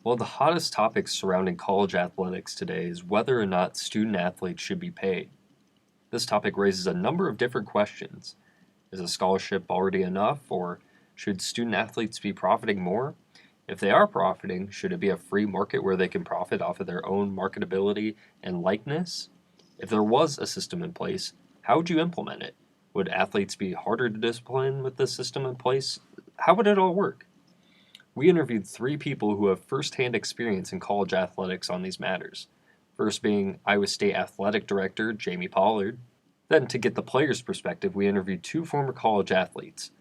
One of the hottest topics surrounding college athletics today is whether or not student athletes should be paid. This topic raises a number of different questions. Is a scholarship already enough, or should student athletes be profiting more? If they are profiting, should it be a free market where they can profit off of their own marketability and likeness? If there was a system in place, how would you implement it? Would athletes be harder to discipline with this system in place? How would it all work? We interviewed three people who have firsthand experience in college athletics on these matters. First being Iowa State Athletic Director Jamie Pollard. Then, to get the player's perspective, we interviewed two former college athletes.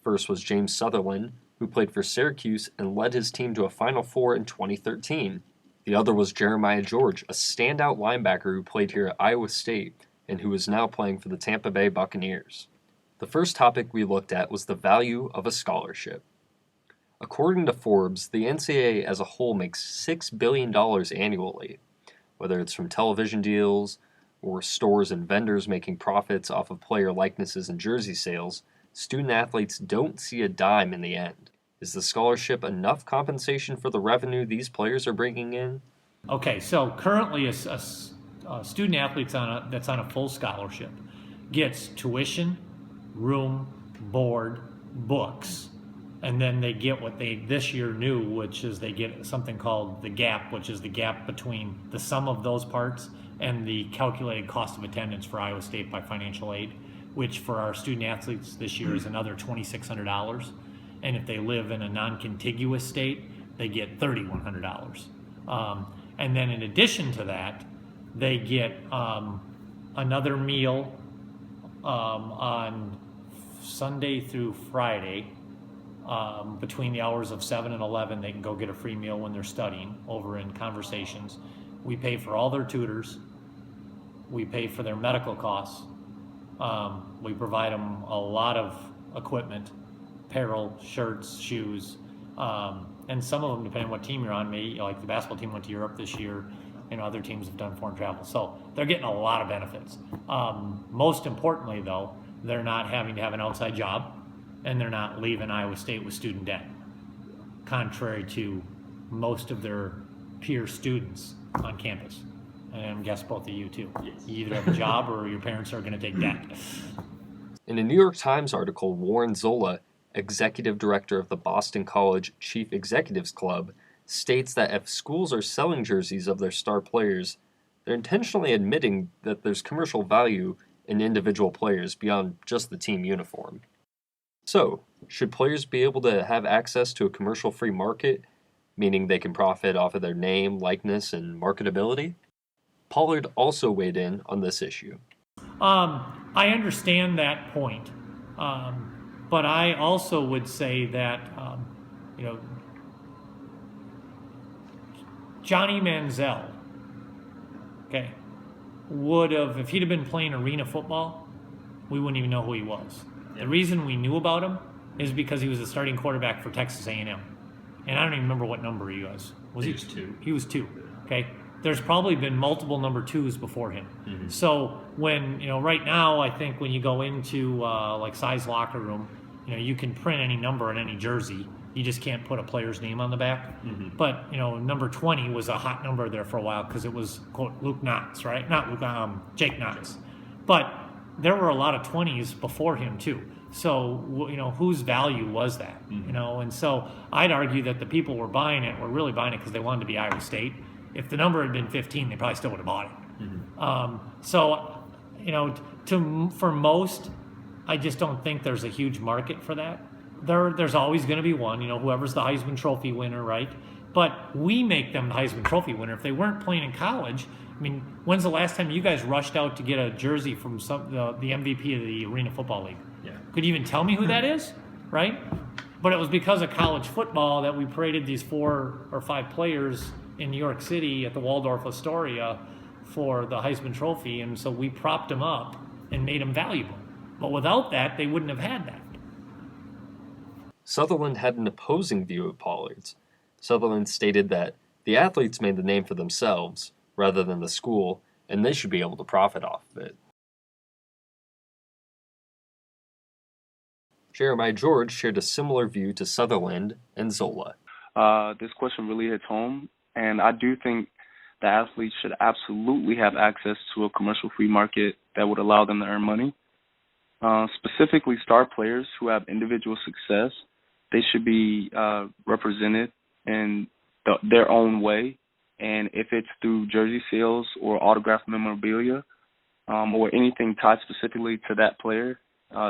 First was James Sutherland, who played for Syracuse and led his team to a Final Four in 2013. The other was Jeremiah George, a standout linebacker who played here at Iowa State and who is now playing for the Tampa Bay Buccaneers. The first topic we looked at was the value of a scholarship. According to Forbes, the NCAA as a whole makes $6 billion annually, whether it's from television deals or stores and vendors making profits off of player likenesses and jersey sales. Student athletes don't see a dime in the end. Is the scholarship enough compensation for the revenue these players are bringing in? Okay, so currently a student athlete that's on a full scholarship gets tuition, room, board, books, and then they get what they this year knew, which is they get something called the gap, which is the gap between the sum of those parts and the calculated cost of attendance for Iowa State by financial aid, which for our student athletes this year is another $2,600. And if they live in a non-contiguous state, they get $3,100. And then in addition to that, they get another meal on Sunday through Friday. Between the hours of 7 and 11, they can go get a free meal when they're studying over in Conversations. We pay for all their tutors. We pay for their medical costs. We provide them a lot of equipment, apparel, shirts, shoes, and some of them, depending on what team you're on, like the basketball team went to Europe this year, other teams have done foreign travel. So they're getting a lot of benefits. Most importantly, though, they're not having to have an outside job, and they're not leaving Iowa State with student debt, contrary to most of their peer students on campus. And I guess both of you too. Yes. You either have a job or your parents are going to take debt. In a New York Times article, Warren Zola, executive director of the Boston College Chief Executives Club, states that if schools are selling jerseys of their star players, they're intentionally admitting that there's commercial value in individual players beyond just the team uniform. So, should players be able to have access to a commercial-free market, meaning they can profit off of their name, likeness, and marketability? Pollard also weighed in on this issue. I understand that point, but I also would say that, Johnny Manziel, okay, would have, if he'd have been playing arena football, we wouldn't even know who he was. The reason we knew about him is because he was the starting quarterback for Texas A&M. And I don't even remember what number he was. He was 2. He was 2, okay? There's probably been multiple number 2s before him. Mm-hmm. So when, right now, I think when you go into like size locker room, you can print any number on any jersey. You just can't put a player's name on the back. Mm-hmm. But, number 20 was a hot number there for a while because it was, quote, Luke Knotts, right? Not Luke, Jake Knotts. But there were a lot of 20s before him too. So, whose value was that? Mm-hmm. And so I'd argue that the people were buying it were really buying it because they wanted to be Iowa State. If the number had been 15, they probably still would have bought it. Mm-hmm. For most, I just don't think there's a huge market for that. There's always going to be one, whoever's the Heisman Trophy winner, right? But we make them the Heisman Trophy winner. If they weren't playing in college, when's the last time you guys rushed out to get a jersey from the MVP of the Arena Football League? Yeah. Could you even tell me who that is, right? But it was because of college football that we paraded these 4 or 5 players in New York City at the Waldorf Astoria for the Heisman Trophy, and so we propped them up and made them valuable. But without that, they wouldn't have had that. Sutherland had an opposing view of Pollard's. Sutherland stated that the athletes made the name for themselves, rather than the school, and they should be able to profit off of it. Jeremiah George shared a similar view to Sutherland and Zola. This question really hits home, and I do think the athletes should absolutely have access to a commercial-free market that would allow them to earn money. Specifically, star players who have individual success, they should be represented in their own way, and if it's through jersey sales or autographed memorabilia or anything tied specifically to that player,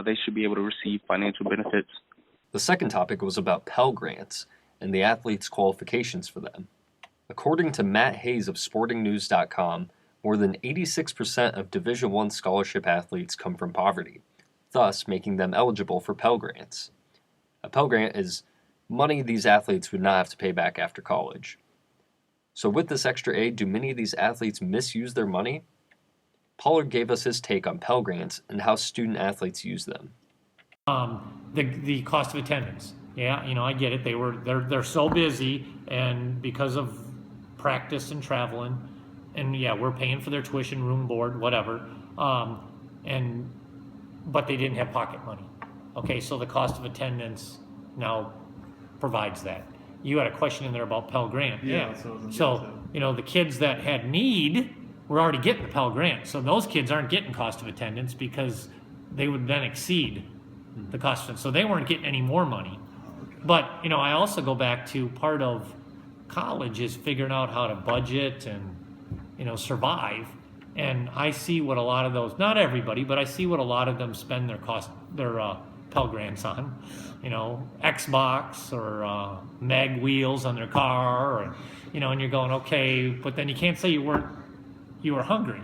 they should be able to receive financial benefits. The second topic was about Pell Grants and the athletes' qualifications for them. According to Matt Hayes of SportingNews.com, more than 86% of Division I scholarship athletes come from poverty, thus making them eligible for Pell Grants. A Pell Grant is money these athletes would not have to pay back after college. So with this extra aid, do many of these athletes misuse their money? Pollard gave us his take on Pell Grants and how student athletes use them. The cost of attendance. Yeah, I get it. They're so busy, and because of practice and traveling, and yeah, we're paying for their tuition, room, board, whatever. But they didn't have pocket money. Okay, so the cost of attendance now provides that. You had a question in there about Pell Grant. Yeah. So the kids that had need were already getting the Pell Grant. So those kids aren't getting cost of attendance because they would then exceed the cost of it. So they weren't getting any more money. But, I also go back to part of college is figuring out how to budget and, survive. And I see what a lot of those, not everybody, but I see what a lot of them spend their Pell Grants on, Xbox or mag wheels on their car, or, and you're going, okay, but then you can't say you were hungry.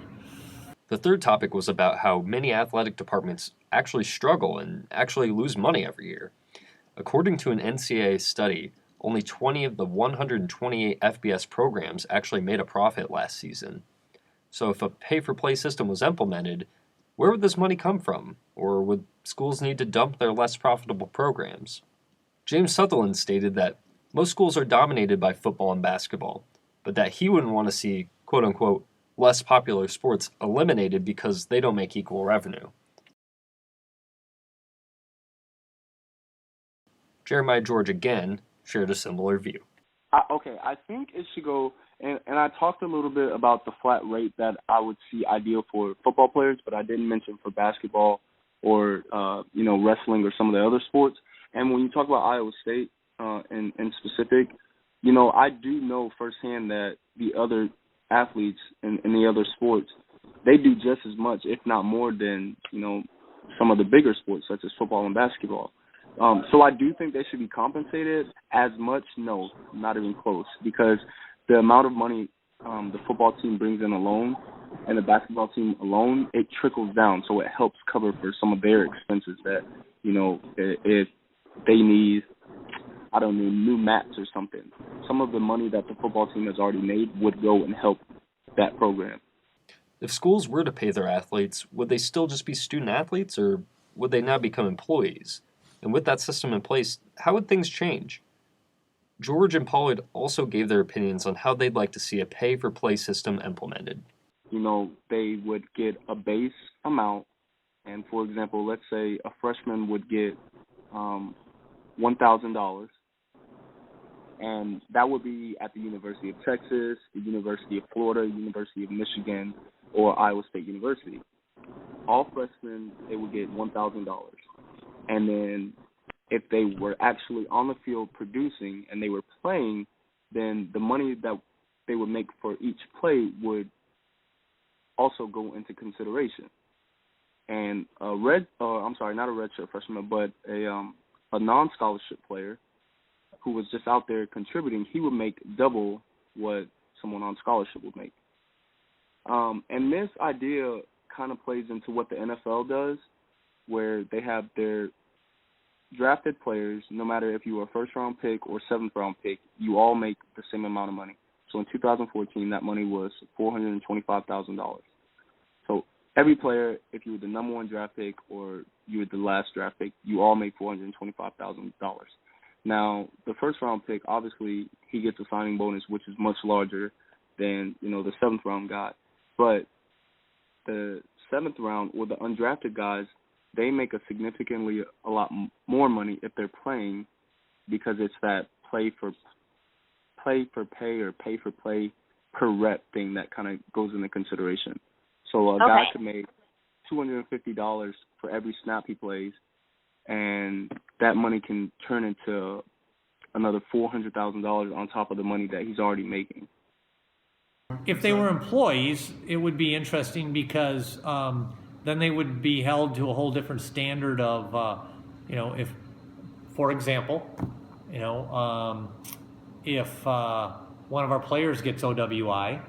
The third topic was about how many athletic departments actually struggle and actually lose money every year. According to an NCAA study, only 20 of the 128 FBS programs actually made a profit last season. So if a pay-for-play system was implemented, where would this money come from? Or would schools need to dump their less profitable programs? James Sutherland stated that most schools are dominated by football and basketball, but that he wouldn't want to see, quote-unquote, less popular sports eliminated because they don't make equal revenue. Jeremiah George again shared a similar view. I think it should go, and I talked a little bit about the flat rate that I would see ideal for football players, but I didn't mention for basketball or, wrestling or some of the other sports. And when you talk about Iowa State in specific, I do know firsthand that the other athletes in the other sports, they do just as much, if not more than, some of the bigger sports such as football and basketball. So I do think they should be compensated as much. No, not even close, because the amount of money the football team brings in alone and the basketball team alone, it trickles down. So it helps cover for some of their expenses that, if they need, new mats or something, some of the money that the football team has already made would go and help that program. If schools were to pay their athletes, would they still just be student athletes, or would they now become employees? And with that system in place, how would things change? George and Pollard also gave their opinions on how they'd like to see a pay-for-play system implemented. They would get a base amount, and for example, let's say a freshman would get $1,000, and that would be at the University of Texas, the University of Florida, University of Michigan, or Iowa State University. All freshmen, they would get $1,000. And then if they were actually on the field producing and they were playing, then the money that they would make for each play would also go into consideration. And not a redshirt freshman, but a non-scholarship player who was just out there contributing, he would make double what someone on scholarship would make. And this idea kind of plays into what the NFL does, where they have their drafted players, no matter if you were a first-round pick or seventh-round pick, you all make the same amount of money. So in 2014, that money was $425,000. So every player, if you were the number one draft pick or you were the last draft pick, you all make $425,000. Now, the first-round pick, obviously, he gets a signing bonus, which is much larger than, the seventh-round guy. But the seventh round or the undrafted guys, they make a lot more money if they're playing, because it's that play for play for pay or pay for play per rep thing that kind of goes into consideration. So a guy could make $250 for every snap he plays, and that money can turn into another $400,000 on top of the money that he's already making. If they were employees, it would be interesting because then they would be held to a whole different standard of, if, for example, if one of our players gets OWI,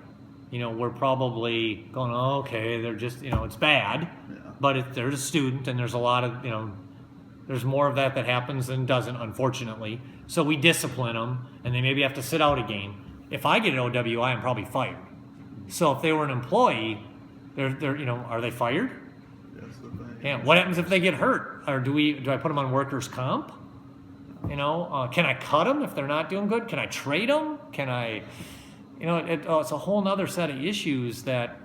we're probably going, oh, okay, they're just, it's bad. Yeah. But if there's a student and there's a lot of, there's more of that happens than doesn't, unfortunately. So we discipline them, and they maybe have to sit out a game. If I get an OWI, I'm probably fired. So if they were an employee, they're are they fired? That's the thing. Yeah. What happens if they get hurt? Or do I put them on workers' comp? Can I cut them if they're not doing good? Can I trade them? Can I, it's a whole nother set of issues that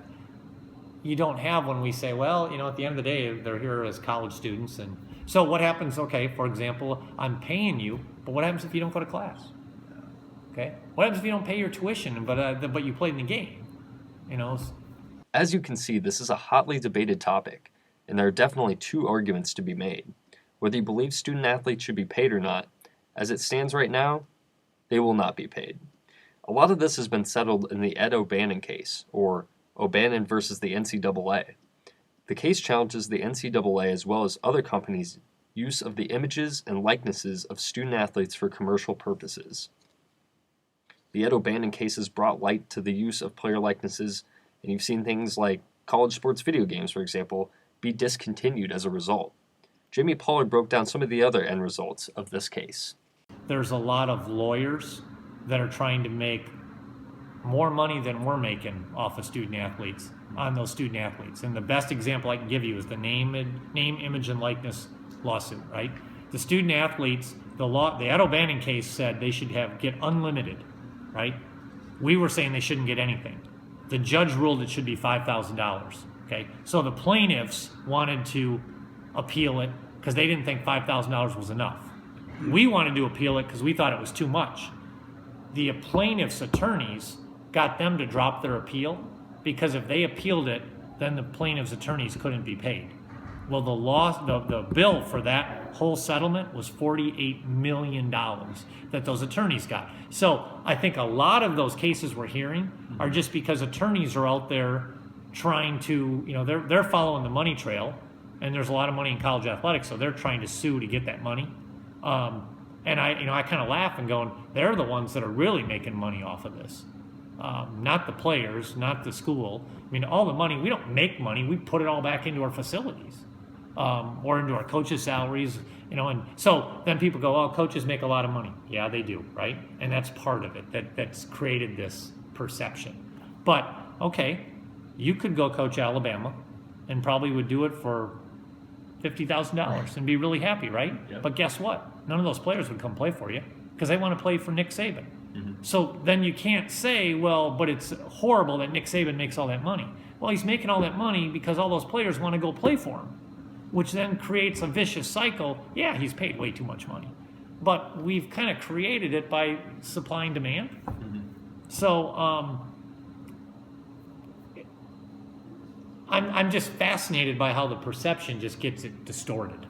you don't have when we say, well, at the end of the day, they're here as college students. And so what happens, okay, for example, I'm paying you, but what happens if you don't go to class? Okay. What happens if you don't pay your tuition, but you played in the game? As you can see, this is a hotly debated topic, and there are definitely two arguments to be made. Whether you believe student athletes should be paid or not, as it stands right now, they will not be paid. A lot of this has been settled in the Ed O'Bannon case, or O'Bannon versus the NCAA. The case challenges the NCAA as well as other companies' use of the images and likenesses of student athletes for commercial purposes. The Ed O'Bannon case has brought light to the use of player likenesses, and you've seen things like college sports video games, for example, be discontinued as a result. Jamie Pollard broke down some of the other end results of this case. There's a lot of lawyers that are trying to make more money than we're making off of student athletes, on those student athletes. And the best example I can give you is the name, image, and likeness lawsuit, right? The student athletes, the Ed O'Bannon case said they should get unlimited, right? We were saying they shouldn't get anything. The judge ruled it should be $5,000, okay? So the plaintiffs wanted to appeal it because they didn't think $5,000 was enough. We wanted to appeal it because we thought it was too much. The plaintiffs' attorneys got them to drop their appeal because if they appealed it, then the plaintiffs' attorneys couldn't be paid. Well, the bill for that whole settlement was $48 million that those attorneys got. So I think a lot of those cases we're hearing are just because attorneys are out there trying to, they're following the money trail, and there's a lot of money in college athletics, so they're trying to sue to get that money. And I kind of laugh and going, they're the ones that are really making money off of this. Not the players, not the school. I mean, all the money, we don't make money, we put it all back into our facilities. Or into our coaches' salaries, and so then people go, oh, coaches make a lot of money. Yeah, they do, right? And that's part of it, that's created this perception. But, okay, you could go coach Alabama and probably would do it for $50,000 and be really happy, right? Yep. But guess what? None of those players would come play for you because they want to play for Nick Saban. Mm-hmm. So then you can't say, well, but it's horrible that Nick Saban makes all that money. Well, he's making all that money because all those players want to go play for him, which then creates a vicious cycle. Yeah, he's paid way too much money, but we've kind of created it by supply and demand. Mm-hmm. So I'm just fascinated by how the perception just gets it distorted.